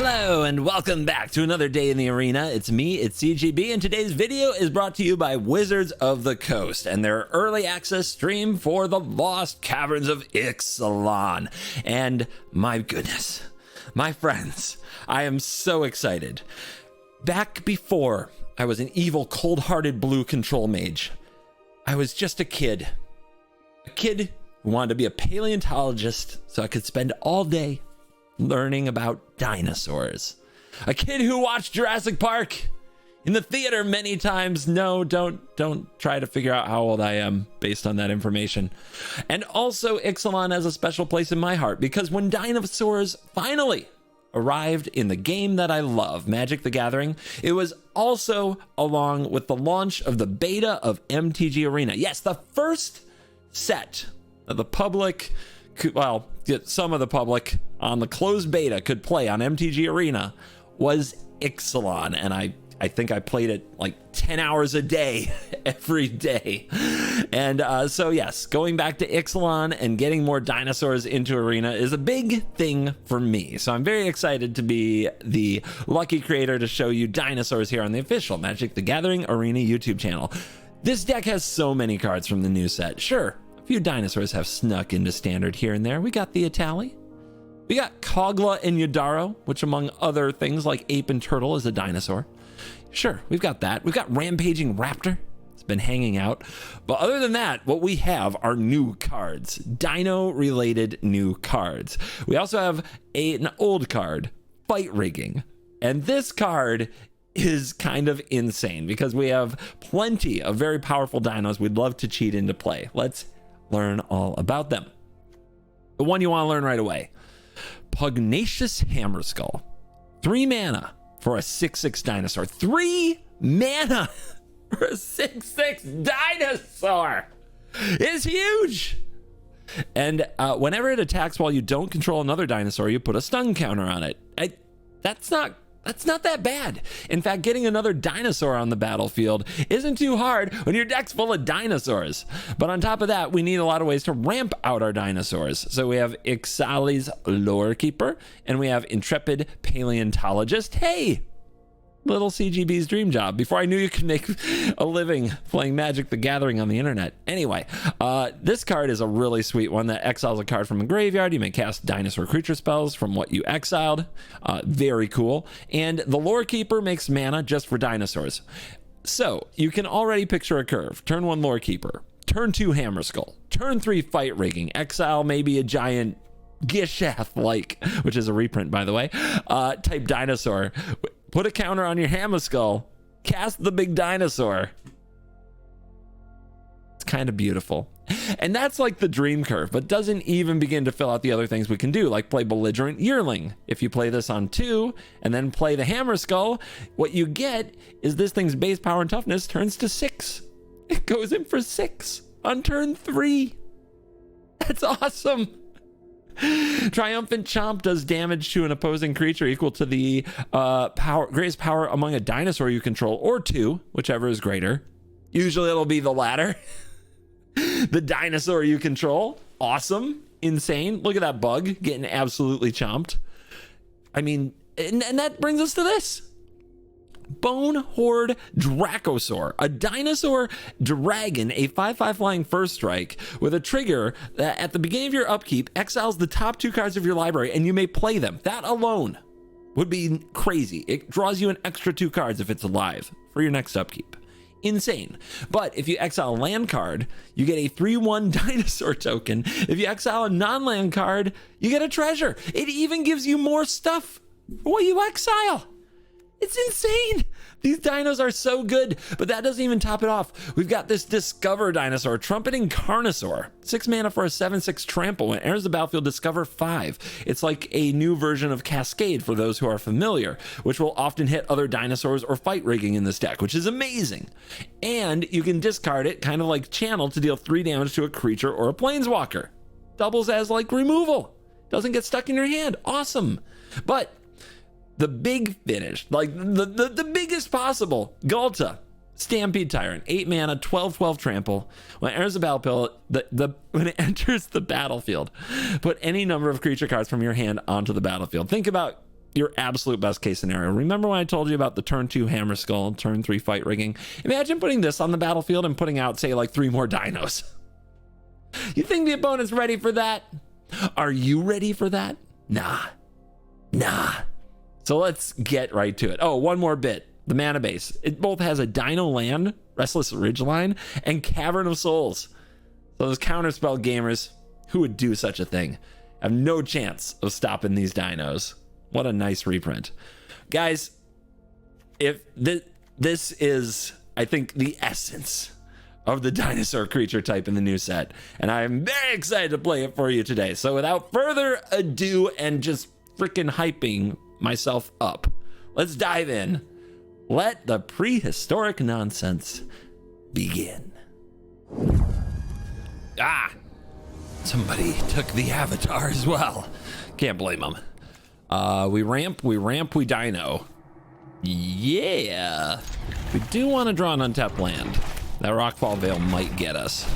Hello and welcome back to another day in the arena. It's me, it's CGB, and today's video is brought to you by Wizards of the Coast and their early access stream for the Lost Caverns of Ixalan. And my goodness, my friends, I am so excited. Back before I was an evil, cold-hearted blue control mage, I was just a kid who wanted to be a paleontologist so I could spend all day learning about dinosaurs. A kid who watched Jurassic Park in the theater many times. No, don't try to figure out how old I am based on that information. And also Ixalan has a special place in my heart because when dinosaurs finally arrived in the game that I love, Magic the Gathering, it was also along with the launch of the beta of MTG Arena. Yes, the first set of the public, well, some of the public on the closed beta could play on MTG Arena was Ixalan, and I think I played it like 10 hours a day every day. And so yes, going back to Ixalan and getting more dinosaurs into Arena is a big thing for me. So I'm very excited to be the lucky creator to show you dinosaurs here on the official Magic the Gathering Arena YouTube channel. This deck has so many cards from the new set. Sure, a few dinosaurs have snuck into standard here and there. We got the Itali. We got Kogla and Yadaro, which among other things like ape and turtle is a dinosaur. Sure, we've got that. We've got Rampaging Raptor. It's been hanging out. But other than that, what we have are new cards. Dino-related new cards. We also have an old card, Fight Rigging. And this card is kind of insane because we have plenty of very powerful dinos we'd love to cheat into play. Let's learn all about them. The one you want to learn right away. Pugnacious Hammerskull. 3 mana for a 6/6 dinosaur. 3 mana for a 6/6 dinosaur is huge. And whenever it attacks while you don't control another dinosaur, you put a stun counter on it. That's not that bad. In fact, getting another dinosaur on the battlefield isn't too hard when your deck's full of dinosaurs. But on top of that, we need a lot of ways to ramp out our dinosaurs. So we have Ixali's Lore Keeper, and we have Intrepid Paleontologist. Hey, little CGB's dream job before I knew you could make a living playing Magic the Gathering on the internet. Anyway, this card is a really sweet one that exiles a card from a graveyard. You may cast dinosaur creature spells from what you exiled. Very cool. And the Lore Keeper makes mana just for dinosaurs. So you can already picture a curve. Turn 1 Lore Keeper, turn 2 Hammerskull, turn 3 Fight Rigging, exile maybe a giant Gishath which is a reprint by the way, type dinosaur. Put a counter on your Hammerskull, cast the big dinosaur. It's kind of beautiful. And that's like the dream curve, but doesn't even begin to fill out the other things we can do, like play Belligerent Yearling. If you play this on 2 and then play the Hammerskull, what you get is this thing's base power and toughness turns to 6. It goes in for 6 on turn 3. That's awesome. Triumphant Chomp does damage to an opposing creature equal to the greatest power among a dinosaur you control, or 2, whichever is greater. Usually it'll be the latter. The dinosaur you control. Awesome. Insane. Look at that bug getting absolutely chomped. I mean, and that brings us to this. Bone Horde Dracosaur, a dinosaur dragon, a 5/5 flying first strike with a trigger that at the beginning of your upkeep exiles the top 2 cards of your library and you may play them. That alone would be crazy. It draws you an extra 2 cards if it's alive for your next upkeep. Insane. But if you exile a land card, you get a 3/1 dinosaur token. If you exile a non-land card, you get a treasure. It even gives you more stuff for what you exile. It's insane. These dinos are so good, but that doesn't even top it off. We've got this Discover dinosaur, Trumpeting Carnosaur. 6 mana for a 7/6 trample. When it enters the battlefield, discover 5. It's like a new version of Cascade for those who are familiar, which will often hit other dinosaurs or Fight Rigging in this deck, which is amazing. And you can discard it, kind of like Channel, to deal 3 damage to a creature or a planeswalker. Doubles as like removal. Doesn't get stuck in your hand. Awesome. But the big finish, like the biggest possible, Ghalta, Stampede Tyrant, 8 mana, 12/12 trample. When it enters the battlefield, when it enters the battlefield, put any number of creature cards from your hand onto the battlefield. Think about your absolute best case scenario. Remember when I told you about the turn 2 hammer skull, turn 3 fight rigging? Imagine putting this on the battlefield and putting out, say, like 3 more dinos. You think the opponent's ready for that? Are you ready for that? Nah. So let's get right to it. Oh, one more bit. The mana base. It both has a Dino Land, Restless Ridgeline, and Cavern of Souls. So those counterspell gamers who would do such a thing have no chance of stopping these dinos. What a nice reprint. Guys, if this is, I think, the essence of the dinosaur creature type in the new set, and I am very excited to play it for you today. So without further ado and just freaking hyping myself up, let's dive in. Let the prehistoric nonsense begin. Ah, somebody took the avatar as well. Can't blame them. We ramp, we dino. Yeah. We do want to draw an untapped land. That Rockfall Veil might get us.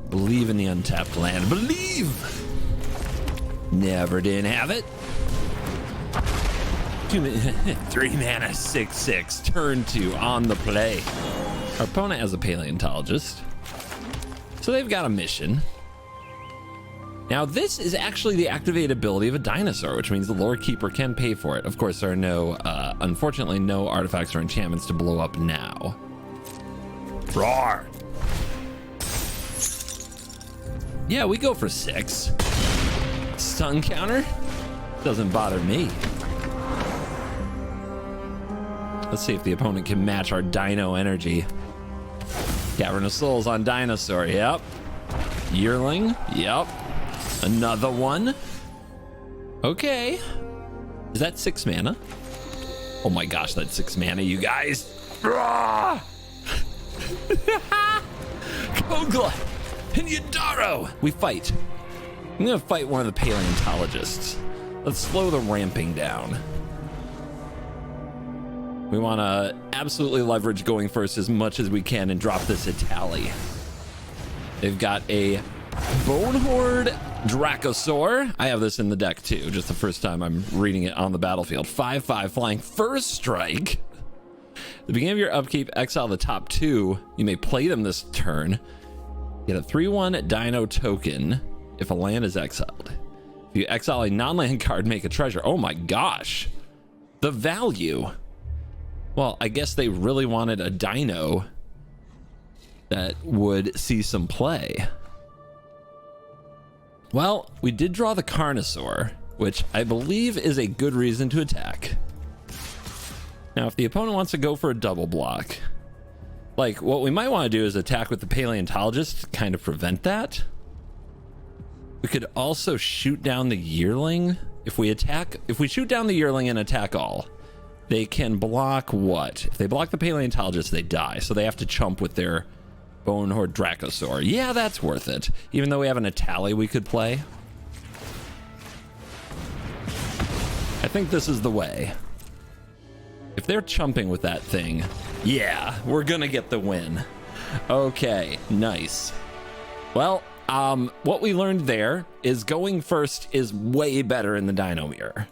Believe in the untapped land. Believe! Never didn't have it. 3 mana, 6/6. Turn 2 on the play. Our opponent has a paleontologist, so they've got a mission. Now this is actually the activated ability of a dinosaur, which means the lore keeper can pay for it. Of course, there are no, unfortunately, no artifacts or enchantments to blow up now. Roar! Yeah, we go for 6. Stun counter? Doesn't bother me. Let's see if the opponent can match our dino energy. Cavern of Souls on Dinosaur, yep. Yearling, yep. Another one. Okay. Is that 6 mana? Oh my gosh, that's 6 mana, you guys. Kogla and Yadaro. We fight. I'm gonna fight one of the paleontologists. Let's slow the ramping down. We want to absolutely leverage going first as much as we can and drop this Itali. They've got a Bone Horde Dracosaur. I have this in the deck too, just the first time I'm reading it on the battlefield. 5/5 flying first strike. At the beginning of your upkeep, exile the top 2. You may play them this turn. Get a 3/1 dino token if a land is exiled. If you exile a non-land card, make a treasure. Oh my gosh. The value. Well, I guess they really wanted a dino that would see some play. Well, we did draw the Carnosaur, which I believe is a good reason to attack. Now, if the opponent wants to go for a double block, like what we might want to do is attack with the paleontologist to kind of prevent that. We could also shoot down the yearling. If we shoot down the yearling and attack all, they can block what? If they block the paleontologist, they die. So they have to chump with their Bone Horde Dracosaur. Yeah, that's worth it. Even though we have an Itali we could play. I think this is the way. If they're chumping with that thing, yeah, we're gonna get the win. Okay, nice. Well, what we learned there is going first is way better in the Dino Mirror.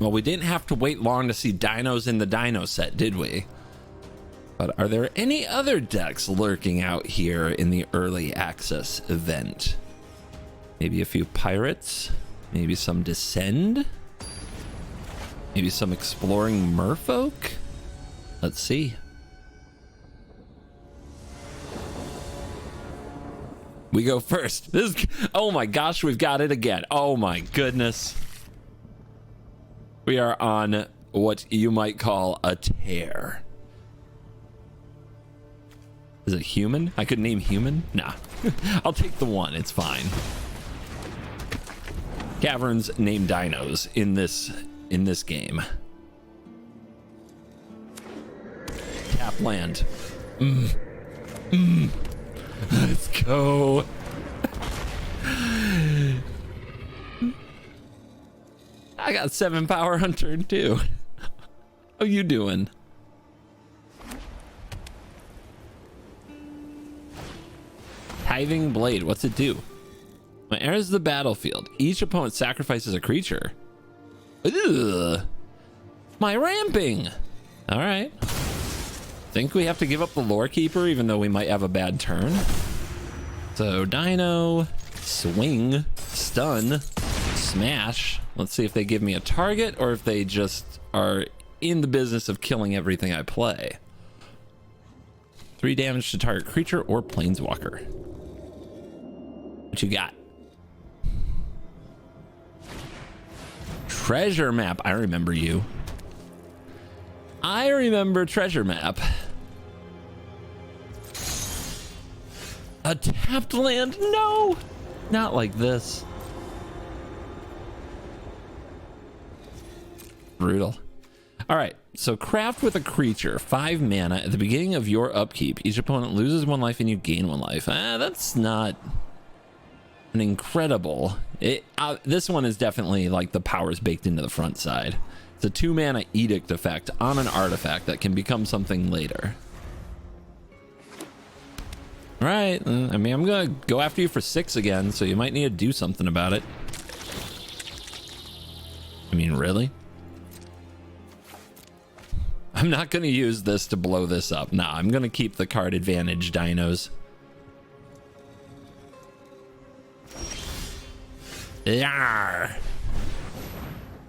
Well, we didn't have to wait long to see dinos in the dino set, did we? But are there any other decks lurking out here in the early access event? Maybe a few pirates, maybe some Descend, maybe some exploring merfolk? Let's see. We go first. Oh my gosh, we've got it again. Oh my goodness. We are on what you might call a tear. Is it human? I could name human? Nah. I'll take the 1. It's fine. Caverns name dinos in this game. Tap land. Let's go. I got 7 power on turn 2. How you doing? Tithing Blade, what's it do? When it enters the battlefield, each opponent sacrifices a creature. Ugh. My ramping. All right. Think we have to give up the lore keeper even though we might have a bad turn. So dino, swing, stun, smash. Let's see if they give me a target or if they just are in the business of killing everything I play. 3 damage to target creature or planeswalker. What you got? Treasure map. I remember you. I remember treasure map. A tapped land? No, not like this. Brutal. All right, so craft with a creature, 5 mana. At the beginning of your upkeep, each opponent loses 1 life and you gain 1 life. That's not an incredible. This one is definitely like the powers baked into the front side. It's a 2 mana edict effect on an artifact that can become something later. All right, I mean, I'm gonna go after you for 6 again, so you might need to do something about it. I mean, really? I'm not gonna use this to blow this up. Nah, I'm gonna keep the card advantage, dinos. Yarr.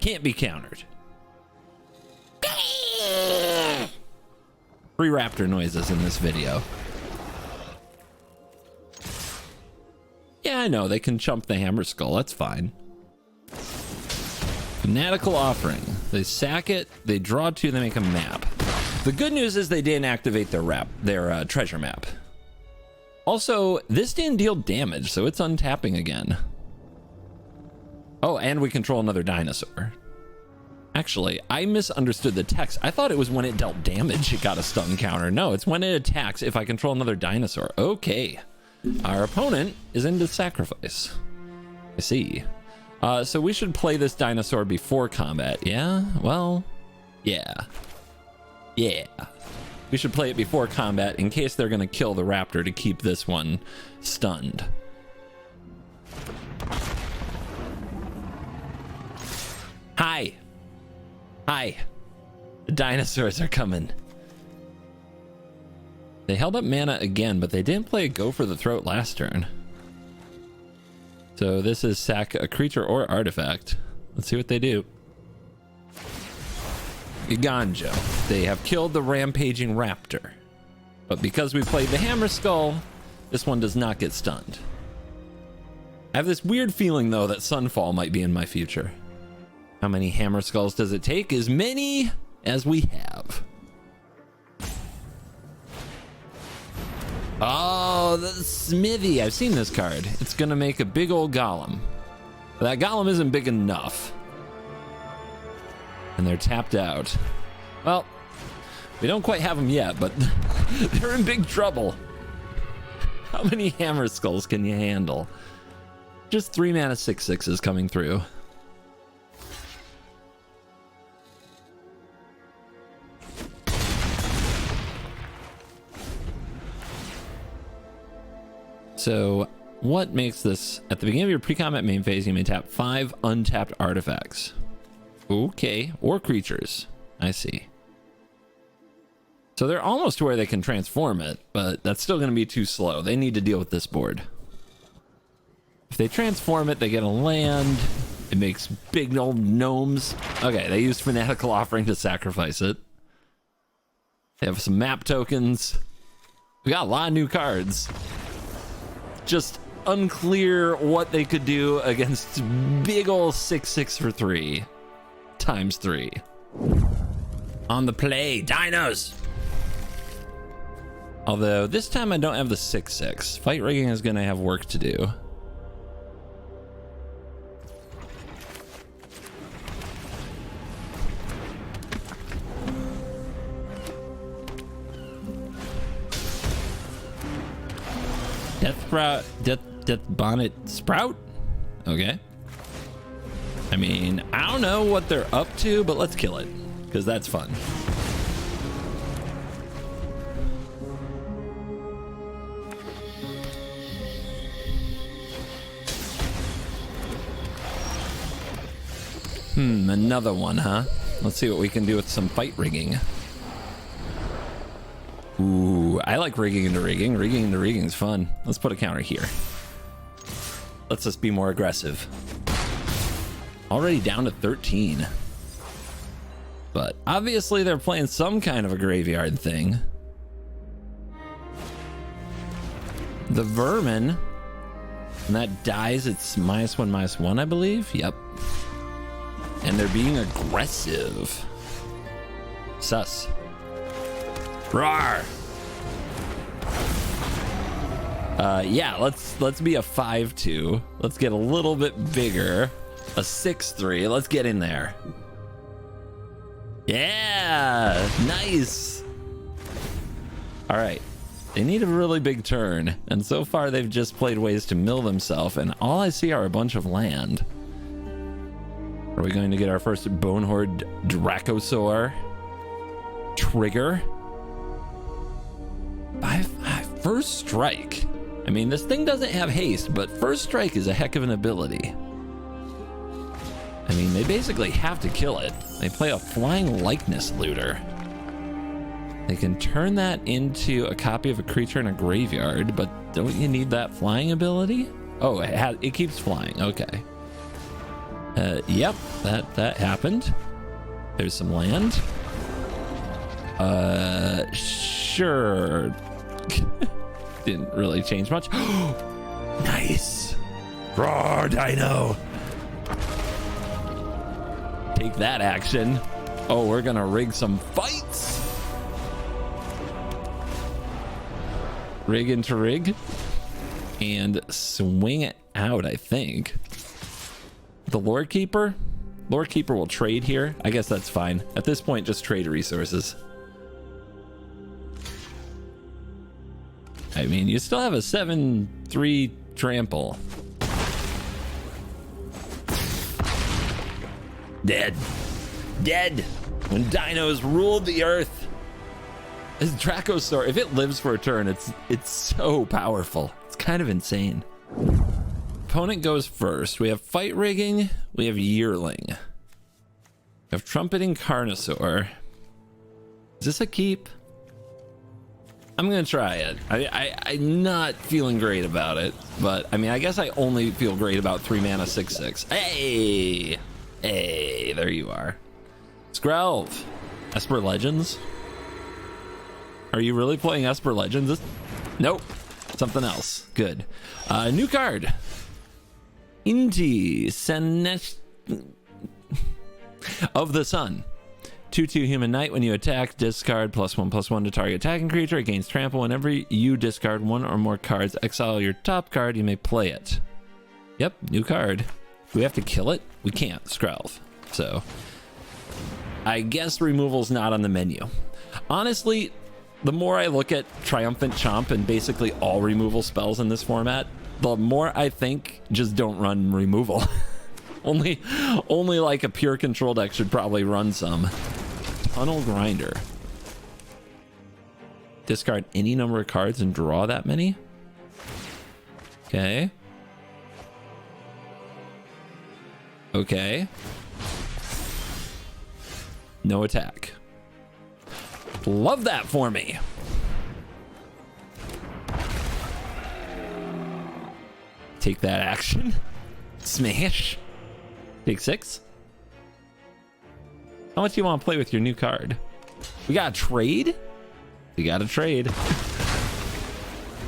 Can't be countered. Free raptor noises in this video. Yeah, I know, they can chump the hammer skull, that's fine. Fanatical Offering. They sack it, they draw 2, they make a map. The good news is they didn't activate their treasure map. Also, this didn't deal damage, so it's untapping again. Oh, and we control another dinosaur. Actually, I misunderstood the text. I thought it was when it dealt damage, it got a stun counter. No, it's when it attacks if I control another dinosaur. Okay. Our opponent is into sacrifice. I see. So we should play this dinosaur before combat. Yeah? Well, yeah. Yeah. We should play it before combat in case they're going to kill the raptor to keep this one stunned. Hi. Hi. The dinosaurs are coming. They held up mana again, but they didn't play a Go for the Throat last turn. So this is sack a creature or artifact. Let's see what they do. Ganjo. They have killed the rampaging raptor. But because we played the hammer skull, this one does not get stunned. I have this weird feeling though that Sunfall might be in my future. How many hammer skulls does it take? As many as we have. Oh, the Smithy. I've seen this card. It's gonna make a big old golem. But that golem isn't big enough. And they're tapped out. Well, we don't quite have them yet, but they're in big trouble. How many hammer skulls can you handle? Just 3 mana 6/6s coming through. So what makes this? At the beginning of your pre-combat main phase, you may tap 5 untapped artifacts. Okay, or creatures. I see. So they're almost to where they can transform it, but that's still going to be too slow. They need to deal with this board. If they transform it, they get a land. It makes big old gnomes. Okay, they used Fanatical Offering to sacrifice it. They have some map tokens. We got a lot of new cards. Just unclear what they could do against big ol' 6/6 for 3 times 3. On the play, dinos. Although this time I don't have the 6/6. Fight rigging is gonna have work to do. Death Bonnet Sprout? Okay. I mean, I don't know what they're up to, but let's kill it, because that's fun. Another one, huh? Let's see what we can do with some fight rigging. Ooh, I like rigging into rigging. Rigging into rigging is fun. Let's put a counter here. Let's just be more aggressive. Already down to 13. But obviously they're playing some kind of a graveyard thing. The vermin, when that dies, it's -1/-1, I believe. Yep. And they're being aggressive. Sus. Roar. Yeah, let's be a 5/2. Let's get a little bit bigger. A 6/3. Let's get in there. Yeah, nice. All right. They need a really big turn, and so far they've just played ways to mill themselves, and all I see are a bunch of land. Are we going to get our first Bonehorde Dracosaur trigger? First strike. I mean, this thing doesn't have haste, but first strike is a heck of an ability. I mean, they basically have to kill it. They play a flying likeness looter. They can turn that into a copy of a creature in a graveyard, but don't you need that flying ability? Oh, it keeps flying. Okay. Yep, that happened. There's some land. Sure. Didn't really change much. Nice. Roar, Dino. Take that action. Oh, we're gonna rig some fights. Rig into rig and swing it out, I think. The Lord Keeper will trade here. I guess that's fine. At this point, just trade resources. I mean, you still have a 7/3 trample. Dead. Dead. When dinos ruled the earth. This Dracosaur, if it lives for a turn, it's so powerful. It's kind of insane. Opponent goes first. We have fight rigging. We have yearling. We have trumpeting Carnosaur. Is this a keep? I'm gonna try it. I'm not feeling great about it, but I mean, I guess I only feel great about 3 mana 6/6. Hey, hey, there you are. Skrelv, Esper Legends. Are you really playing Esper Legends? Nope, something else. Good. New card. Inti Senesh of the Sun. 2/2 human knight. When you attack, discard +1/+1 to target attacking creature. It gains trample. Whenever you discard one or more cards, exile your top card, you may play it. Yep, new card. Do we have to kill it? We can't. Skrelv. So I guess removal's not on the menu. Honestly, the more I look at Triumphant Chomp and basically all removal spells in this format, the more I think just don't run removal. only like a pure control deck should probably run some. Tunnel Grinder. Discard any number of cards and draw that many? Okay. Okay. No attack. Love that for me. Take that action. Smash. Take 6. How much do you want to play with your new card? We got a trade? We got a trade.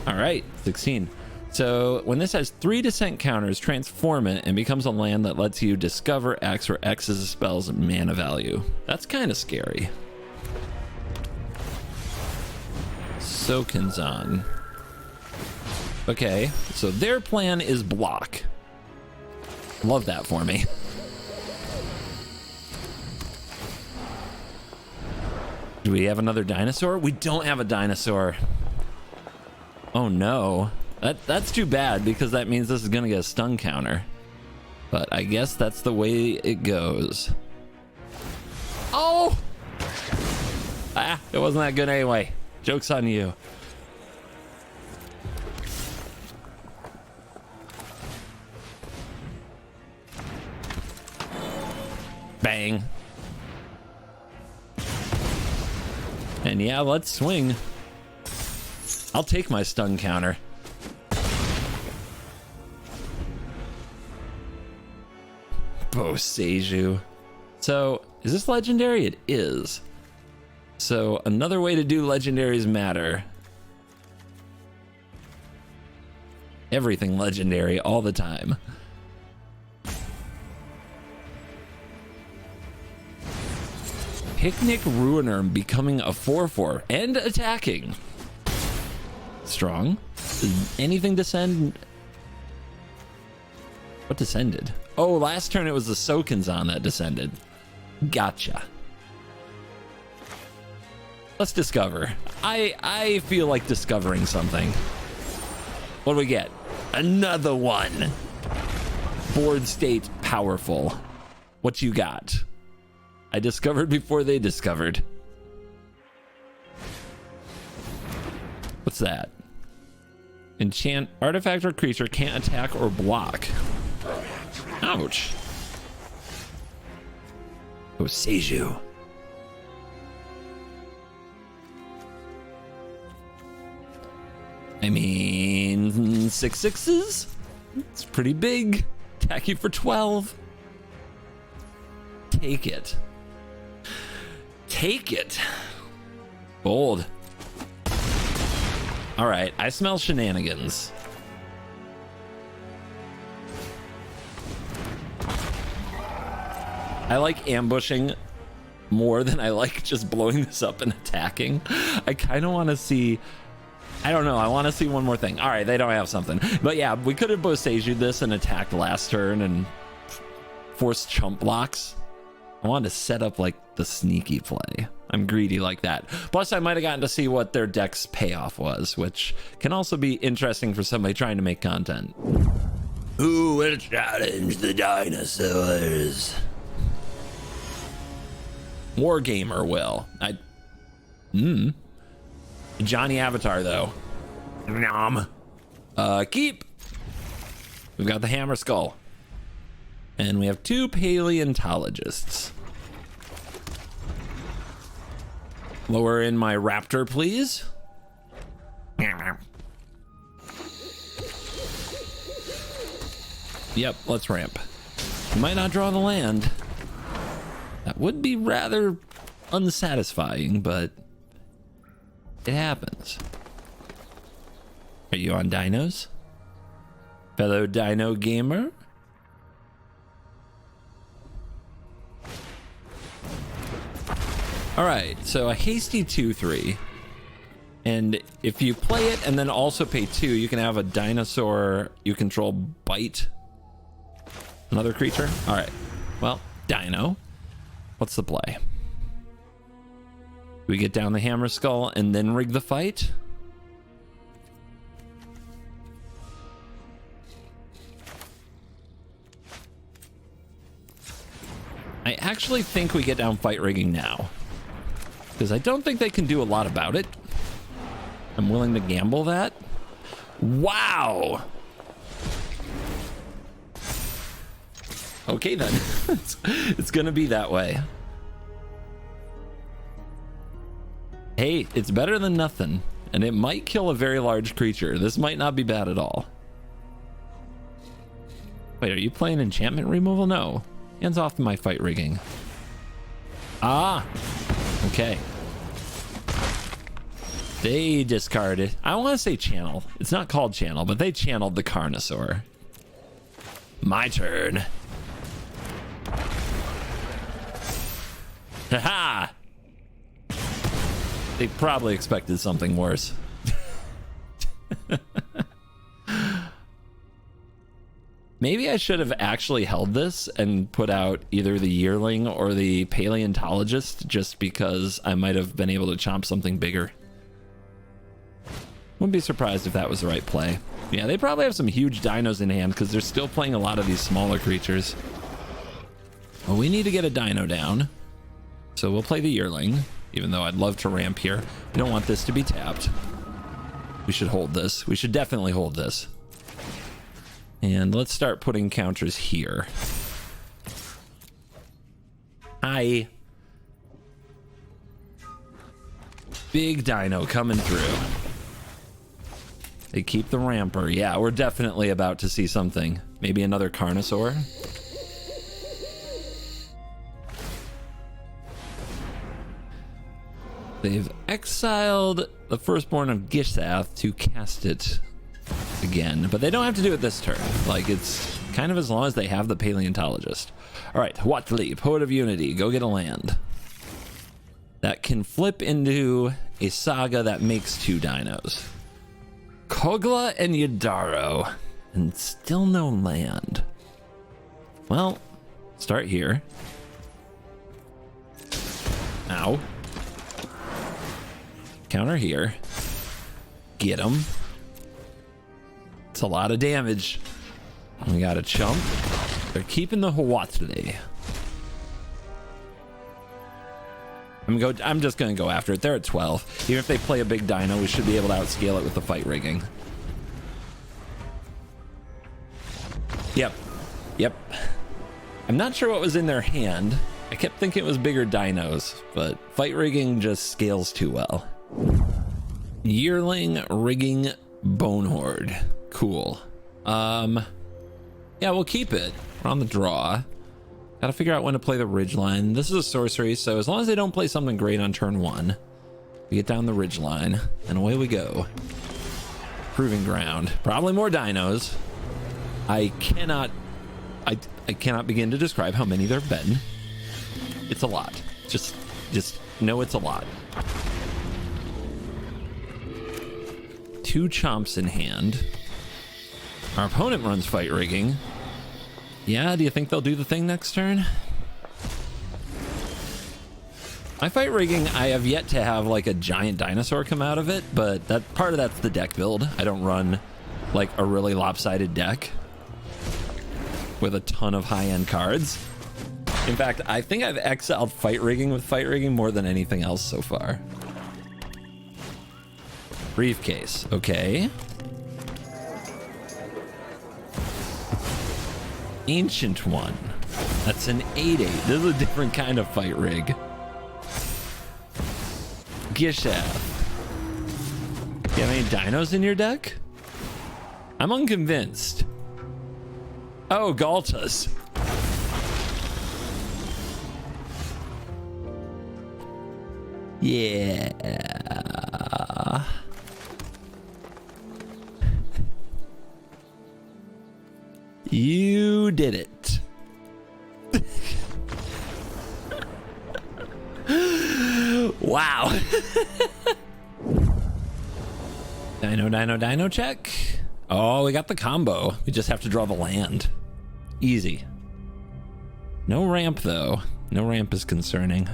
All right, 16. So when this has 3 descent counters, transform it and becomes a land that lets you discover X, where X is a spell's mana value. That's kind of scary. Sokinzan. Okay, so their plan is block. Love that for me. Do we have another dinosaur? We don't have a dinosaur. Oh no. That's too bad, because that means this is gonna get a stun counter. But I guess that's the way it goes. Oh! Ah, it wasn't that good anyway. Joke's on you. Bang. And yeah, let's swing. I'll take my stun counter. Boseiju. So, is this legendary? It is. So, another way to do legendaries matter. Everything legendary all the time. Picnic Ruiner becoming a 4/4 and attacking. Strong. Does anything descend? What descended? Oh, last turn it was the Sokinzan that descended. Gotcha. Let's discover. I feel like discovering something. What do we get? Another one. Board state powerful. What you got? I discovered before they discovered. What's that? Enchant artifact or creature can't attack or block. Ouch. Boseiju. I mean, 6/6s? It's pretty big. Attack you for 12. Take it. Take it. Bold. All right, I smell shenanigans. I like ambushing more than I like just blowing this up and attacking. I kind of want to see... I don't know. I want to see one more thing. All right, they don't have something. But yeah, we could have Boseiju this and attacked last turn and forced chump blocks. I wanted to set up like the sneaky play. I'm greedy like that. Plus, I might have gotten to see what their deck's payoff was, which can also be interesting for somebody trying to make content. Who will challenge the dinosaurs? Wargamer will. Johnny Avatar, though. Nom. Keep. We've got the Hammer Skull. And we have 2 paleontologists. Lower in my raptor, please. Yep, let's ramp. Might not draw the land. That would be rather unsatisfying, but it happens. Are you on dinos? Fellow dino gamer? All right, so a hasty 2/3. And if you play it and then also pay 2, you can have a dinosaur you control bite another creature. All right, well, dino. What's the play? We get down the Hammer Skull and then rig the fight? I actually think we get down fight rigging now, because I don't think they can do a lot about it. I'm willing to gamble that. Wow. Okay then. It's gonna be that way. Hey, it's better than nothing, and it might kill a very large creature. This might not be bad at all. Wait, are you playing enchantment removal? No. Hands off my fight rigging. Ah, okay. They discarded. I want to say channel. It's not called channel, but they channeled the Carnosaur. My turn. Haha! They probably expected something worse. Maybe I should have actually held this and put out either the yearling or the paleontologist, just because I might have been able to chomp something bigger. Wouldn't be surprised if that was the right play. Yeah, they probably have some huge dinos in hand because they're still playing a lot of these smaller creatures. Well, we need to get a dino down. So we'll play the yearling, even though I'd love to ramp here. We don't want this to be tapped. We should hold this. We should definitely hold this. And let's start putting counters here. Hi. Big dino coming through. They keep the ramper. Yeah, we're definitely about to see something. Maybe another Carnosaur. They've exiled the firstborn of Gishath to cast it again, but they don't have to do it this turn. Like, it's kind of as long as they have the paleontologist. All right, Huatli, Poet of Unity, go get a land. That can flip into a saga that makes 2 dinos. Kogla and Yadaro, and still no land. Well, start here. Ow. Counter here. Get him. It's a lot of damage. We got a chump. They're keeping the Huatli. I'm just gonna go after it. They're at 12. Even if they play a big dino, we should be able to outscale it with the fight rigging. Yep. I'm not sure what was in their hand. I kept thinking it was bigger dinos, but fight rigging just scales too well. Yearling rigging bone horde. Cool. Yeah, we'll keep it. We're on the draw. Gotta figure out when to play the ridgeline. This is a sorcery, so as long as they don't play something great on turn 1, we get down the ridgeline, and away we go. Proving ground. Probably more dinos. I cannot begin to describe how many there have been. It's a lot. Just know it's a lot. 2 chomps in hand. Our opponent runs fight rigging. Yeah, do you think they'll do the thing next turn? My fight rigging, I have yet to have like a giant dinosaur come out of it, but that part of that's the deck build. I don't run like a really lopsided deck with a ton of high-end cards. In fact, I think I've exiled fight rigging with fight rigging more than anything else so far. Briefcase, okay. Ancient one. That's an 8/8. This is a different kind of fight rig. Gishath. Do you have any dinos in your deck? I'm unconvinced. Oh, Galtas. Yeah. You did it. Wow. Dino check. Oh, we got the combo. We just have to draw the land. Easy. No ramp though. No ramp is concerning.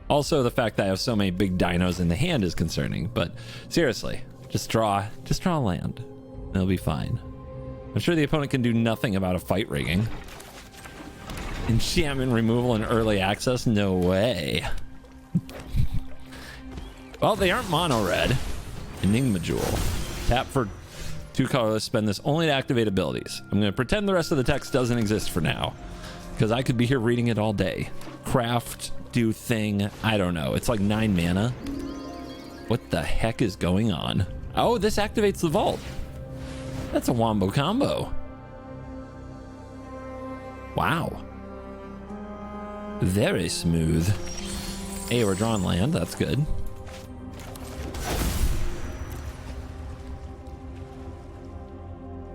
Also, the fact that I have so many big dinos in the hand is concerning, but seriously, just draw land. It'll be fine. I'm sure the opponent can do nothing about a fight rigging. Enchantment removal and early access? No way. Well, they aren't mono red. Enigma Jewel. Tap for 2 colorless, spend this only to activate abilities. I'm going to pretend the rest of the text doesn't exist for now, because I could be here reading it all day. Craft, do thing, I don't know. It's like 9 mana. What the heck is going on? Oh, this activates the vault. That's a wombo combo. Wow. Very smooth. Hey, we're drawing land. That's good.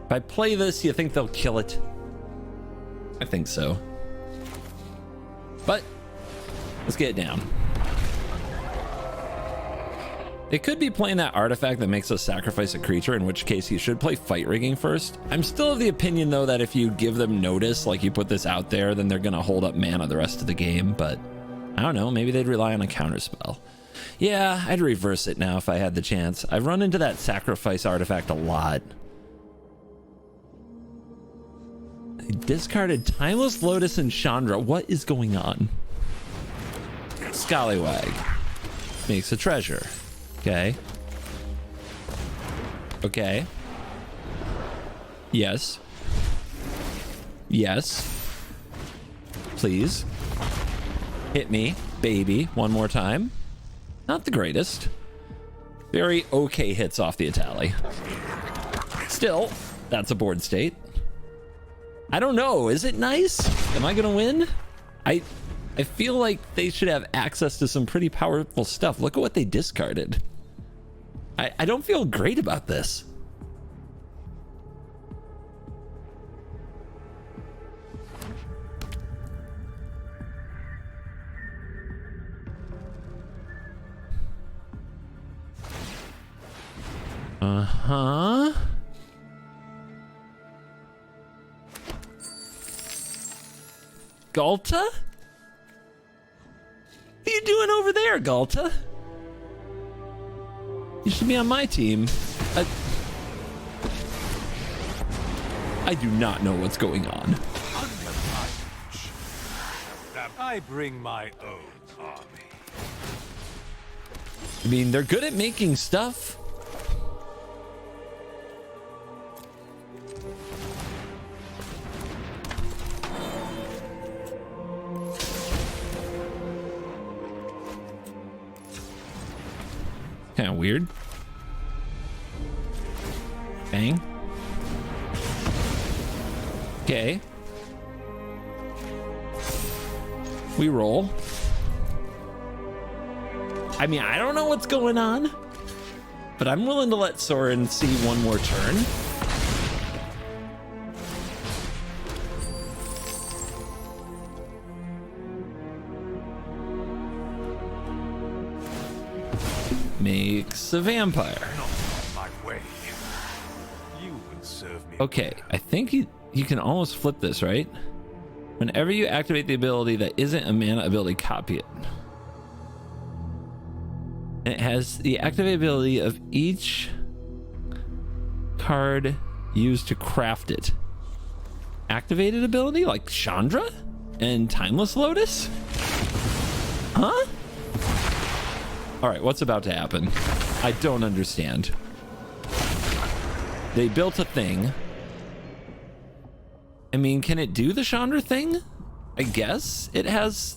If I play this, you think they'll kill it? I think so. But let's get it down. It could be playing that artifact that makes us sacrifice a creature, in which case you should play fight rigging first. I'm still of the opinion though that if you give them notice, like you put this out there, then they're gonna hold up mana the rest of the game, but I don't know, maybe they'd rely on a counterspell. Yeah, I'd reverse it now if I had the chance. I've run into that sacrifice artifact a lot. I discarded Timeless Lotus and Chandra. What is going on? Scallywag makes a treasure. Okay. Okay. Yes. Yes. Please. Hit me, baby, one more time. Not the greatest. Very okay hits off the Itali. Still, that's a board state. I don't know. Is it nice? Am I gonna win? I feel like they should have access to some pretty powerful stuff. Look at what they discarded. I don't feel great about this. Uh-huh. Galta? What are you doing over there, Galta? You should be on my team. I do not know what's going on. I bring my own army. I mean, they're good at making stuff. Kind of weird. Bang. Okay. We roll. I mean, I don't know what's going on, but I'm willing to let Soren see one more turn. Makes a vampire. Not my way. You would serve me. Okay, I think you can almost flip this, right? Whenever you activate the ability that isn't a mana ability, copy it. And it has the activate ability of each card used to craft it. Activated ability like Chandra and Timeless Lotus? Huh? All right, what's about to happen? I don't understand. They built a thing. I mean, can it do the Chandra thing? I guess it has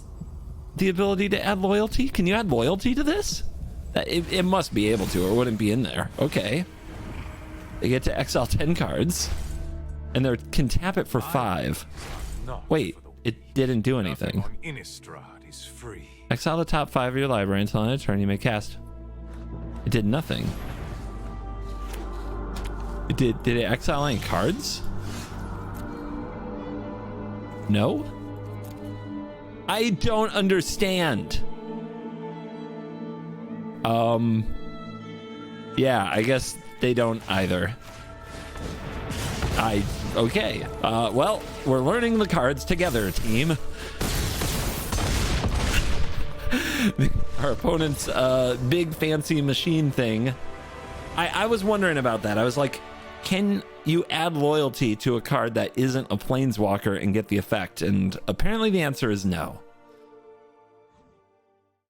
the ability to add loyalty. Can you add loyalty to this? It must be able to, or it wouldn't be in there. Okay. They get to exile 10 cards, and they can tap it for 5. Wait, it didn't do anything. Innistrad is free. Exile the top 5 of your library until on a turn you may cast. It did nothing. Did it exile any cards? No? I don't understand. Yeah, I guess they don't either. Okay. Well, we're learning the cards together, team. Our opponent's big fancy machine thing. I was wondering about that. I was like, can you add loyalty to a card that isn't a planeswalker and get the effect? And apparently the answer is no.